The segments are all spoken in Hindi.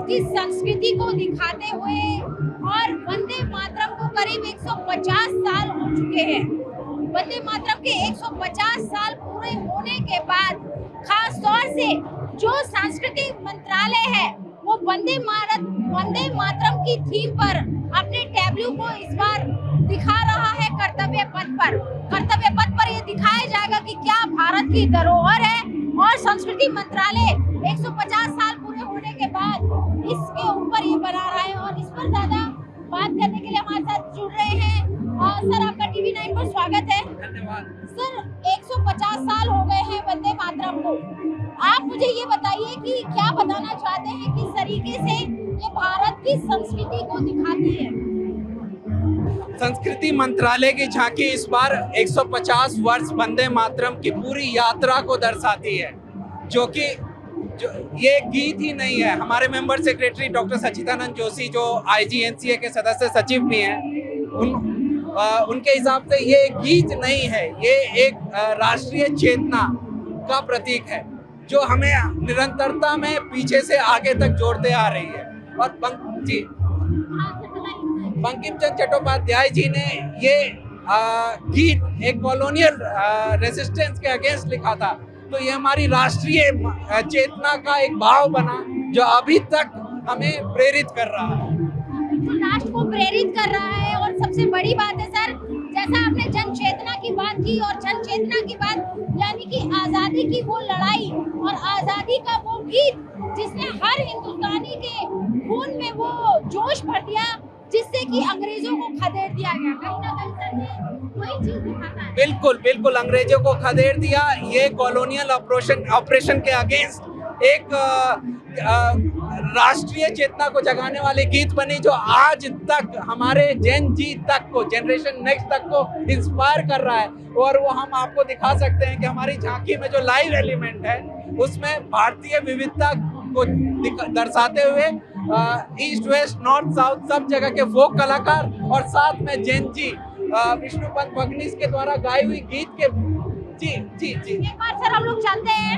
की संस्कृति को दिखाते हुए और वंदे मातरम को करीब 150 साल हो चुके हैं। वंदे मातरम के 150 साल पूरे होने के बाद खास तौर से जो सांस्कृतिक मंत्रालय है वो वंदे मातरम की थीम पर अपने टैब्लू को इस बार दिखा रहा है कर्तव्य पथ पर। कर्तव्य पथ पर ये दिखाया जाएगा कि क्या भारत की धरोहर है और संस्कृति मंत्रालय 150 साल पूरे होने के बाद इसके ऊपर ये बना रहा है। और इस पर ज्यादा बात करने के लिए हमारे साथ जुड़ रहे हैं सर, आपका टीवी 9 पर स्वागत है। धन्यवाद सर, 150 साल हो गए हैं वंदे मातरम को। आप मुझे ये बताइए कि क्या बताना चाहते हैं किस तरीके से ये भारत की संस्कृति को दिखाती है। संस्कृति मंत्रालय की झांकी इस बार 150 वर्ष वंदे मातरम की पूरी यात्रा को दर्शाती है, जो ये गीत ही नहीं है। हमारे member secretary doctor Sachidanand Joshi जो IGNCA के सदस्य सचिव भी हैं, उनके हिसाब से ये गीत नहीं है, ये एक राष्ट्रीय चेतना का प्रतीक है जो हमें निरंतरता में पीछे से आगे तक जोड़ते आ रही है। और बंकिम चंद्र चट्टोपाध्याय जी ने ये गीत एक कॉलोनियल रेजिस्टेंस के अगेंस्ट लिखा था, तो ये हमारी राष्ट्रीय चेतना का एक भाव बना जो अभी तक हमें प्रेरित कर रहा है, राष्ट्र को प्रेरित कर रहा है। और सबसे बड़ी बात है सर, जैसा आपने जन चेतना की बात की, और जन चेतना की बात यानी कि आजादी की वो लड़ाई और आजादी का वो गीत जिसने हर हिंदुस्तानी के खून में वो जोश भर दिया, जिससे कि अंग्रेजों को खदेड़ दिया गया। कहीं ना कहीं सर ये वही चीज दिखाता है। बिल्कुल अंग्रेजों को खदेड़ दिया। ये कॉलोनियल ऑपरेशन के अगेंस्ट एक राष्ट्रीय चेतना को जगाने वाले गीत बनी, जो आज तक हमारे जनरेशन नेक्स्ट तक को इंस्पायर कर रहा है। और वो हम आपको दिखा सकते हैं कि हमारी झांकी में जो लाइव एलिमेंट है उसमें भारतीय विविधता को दर्शाते हुए ईस्ट वेस्ट नॉर्थ साउथ सब जगह के फोक कलाकार और साथ में जैन विष्णुपंत भगनीस के द्वारा गाई हुई गीत के जी। एक बार सर हम लोग चलते हैं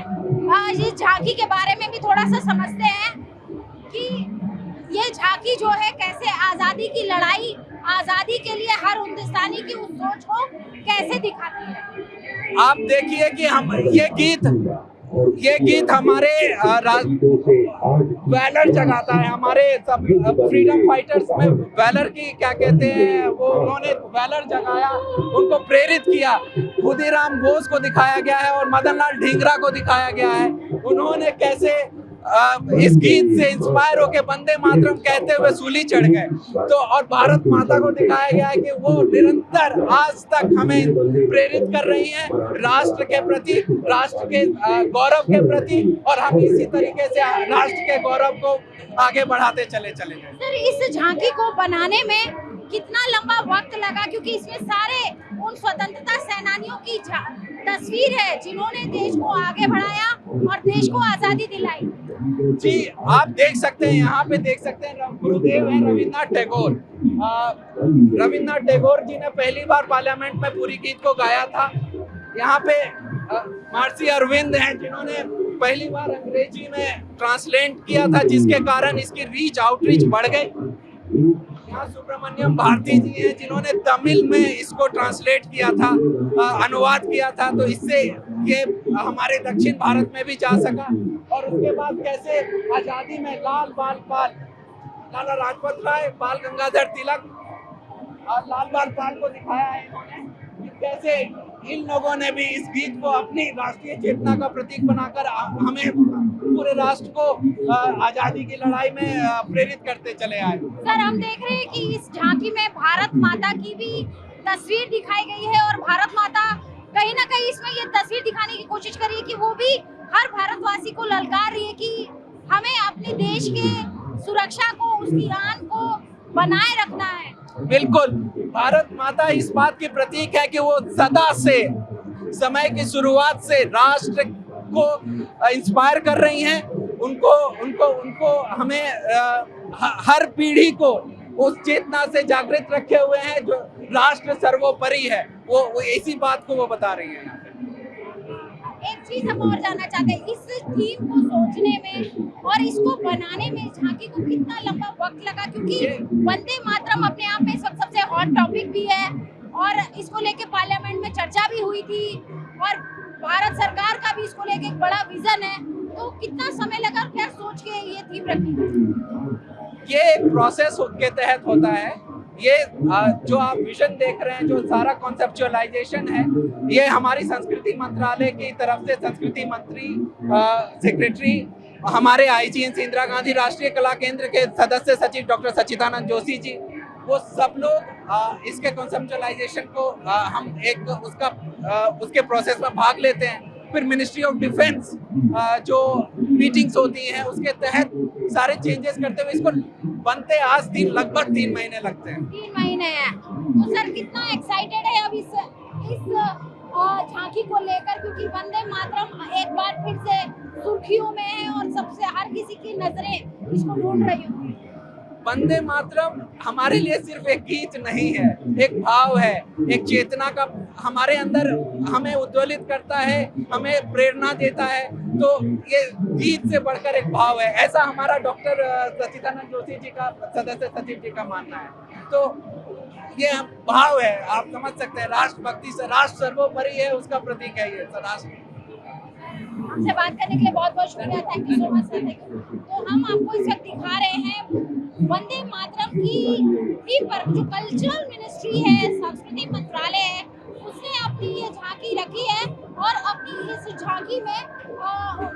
इस झांकी के बारे में भी थोड़ा सा समझते हैं कि ये झांकी जो है कैसे आजादी की लड़ाई, आजादी के लिए हर हिंदुस्तानी की उस सोच को कैसे दिखाती है। आप देखिए कि हम ये गीत हमारे वैलर जगाता है, हमारे सब फ्रीडम फाइटर्स में वैलर की क्या कहते हैं, वो उन्होंने वैलर जगाया, उनको प्रेरित किया। खुदीराम बोस को दिखाया गया है और मदन लाल ढींगरा को दिखाया गया है, उन्होंने कैसे इस गीत से इंस्पायर होकर वंदे मातरम कहते हुए सूली चढ़ गए। तो और भारत माता को दिखाया गया है कि वो निरंतर आज तक हमें प्रेरित कर रही हैं राष्ट्र के प्रति, राष्ट्र के गौरव के प्रति, और हम इसी तरीके से राष्ट्र के गौरव को आगे बढ़ाते चले जाएं। सर, इस झांकी को बनाने में कितना लंबा वक्त लगा, क्योंकि इसमें सारे उन स्वतंत्रता सेनानियों की तस्वीर है जिन्होंने देश को आगे बढ़ाया और देश को आजादी दिलाई। जी, आप देख सकते हैं, यहाँ पे देख सकते हैं गुरुदेव हैं रविन्द्रनाथ टैगोर। रविन्द्रनाथ टैगोर जी ने पहली बार पार्लियामेंट में पूरी गीत को गाया था। यहाँ पे महर्षि अरविंद हैं जिन्होंने पहली बार अंग्रेजी में ट्रांसलेट किया था, जिसके कारण इसकी आउटरीच बढ़ गई। यहाँ सुब्रमण्यम भारती जी हैं जिन्होंने तमिल में इसको ट्रांसलेट किया था, अनुवाद किया था, तो इससे ये हमारे दक्षिण भारत में भी जा सका। और उसके बाद कैसे आजादी में लाला लाजपत राय, बाल गंगाधर तिलक और लाल बाल पाल को दिखाया है इन्होंने, कैसे इन लोगों ने भी इस गीत को अपनी राष्ट्रीय चेतना का प्रतीक बनाकर हमें पूरे राष्ट्र को आजादी की लड़ाई में प्रेरित करते चले आए। सर, हम देख रहे हैं कि इस झांकी में भारत माता की भी तस्वीर दिखाई गई है, और भारत माता कहीं ना कहीं इसमें ये तस्वीर दिखाने की कोशिश कर रही है कि वो भी हर भारतवासी को ललकार रही है कि हमें अपने देश के सुरक्षा को, उसकी आन को बनाए रखना है। बिल्कुल, भारत माता इस बात की प्रतीक है कि वो सदा से समय की शुरुआत से राष्ट्र को इंस्पायर कर रही हैं। उनको हमें हर पीढ़ी को उस चेतना से जागृत रखे हुए हैं जो राष्ट्र सर्वोपरि है। वो इसी बात को वो बता रही हैं। एक चीज हम और जानना चाहते हैं, इस थीम को सोचने में और इसको बनाने में झांकी को कितना लंबा वक्त लगा, क्योंकि वंदे मातरम अपने आप में इस वक्त सबसे हॉट टॉपिक भी है और इसको लेके पार्लियामेंट में चर्चा भी हुई थी और भारत सरकार का भी इसको लेके एक बड़ा विजन है, तो कितना समय लगा और क्या सोच के ये थीम रखी? ये एक प्रोसेस के तहत होता है। ये जो आप विजन देख रहे हैं, जो सारा कॉन्सेप्चुअलाइजेशन है, ये हमारी संस्कृति मंत्रालय की तरफ से संस्कृति मंत्री, सेक्रेटरी, हमारे आईजी इंदिरा गांधी राष्ट्रीय कला केंद्र के सदस्य सचिव डॉक्टर सच्चिदानंद जोशी जी, वो सब लोग इसके कॉन्सेप्चुअलाइजेशन को हम एक उसके प्रोसेस में भाग लेते हैं। फिर मिनिस्ट्री ऑफ डिफेंस जो मीटिंग्स होती हैं उसके तहत सारे चेंजेस करते हुए इसको बनते आज लगभग 3 महीने लगते हैं। 3 महीने हैं। तो सर कितना एक्साइटेड है अब इस झांकी को लेकर, क्योंकि वंदे मातरम एक बार फिर से सुर्खियों में है और सबसे हर किसी की नजरें इसको ढूंढ रही होंगी। वंदे मातरम हमारे लिए सिर्फ एक गीत नहीं है, एक भाव है, एक चेतना का हमारे अंदर हमें उद्वेलित करता है, हमें प्रेरणा देता है। तो ये गीत से बढ़कर एक भाव है, ऐसा हमारा डॉक्टर सच्चिदानंद जोशी जी का सदस्य सचिव जी का मानना है। तो ये भाव है, आप समझ सकते हैं, राष्ट्रभक्ति से, राष्ट्र सर्वोपरि है, उसका प्रतीक है ये राष्ट्र। हमसे बात करने के लिए बहुत बहुत शुक्रिया, thank you so much sir. तो हम आपको इस वक्त दिखा रहे हैं वंदे मातरम की थीम पर, जो कल्चरल मिनिस्ट्री है, संस्कृति मंत्रालय है, उसने अपनी ये झांकी रखी है और अपनी इस झांकी में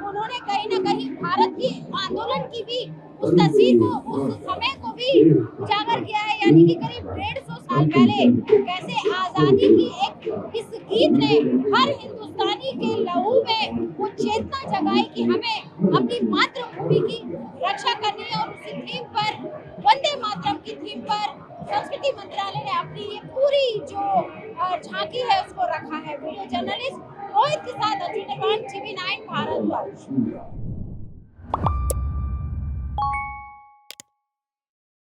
उन्होंने कहीं ना कहीं भारत की आंदोलन की भी उस तस्वीर को, उस समय को भी उजागर किया है। यानी कि करीब 150 साल पहले कैसे आजादी की एक इस गीत ने हर हिंदुस्तानी के लहू में वो चेतना जगाई कि हमें अपनी मातृभूमि की रक्षा करनी है। और उसी थीम पर, वंदे मातरम की थीम पर, संस्कृति मंत्रालय ने अपनी ये पूरी जो झांकी है उसको रखा है। वीडियो जर्नलिस्ट रोहित के साथ अजय टीवी 9 भारत।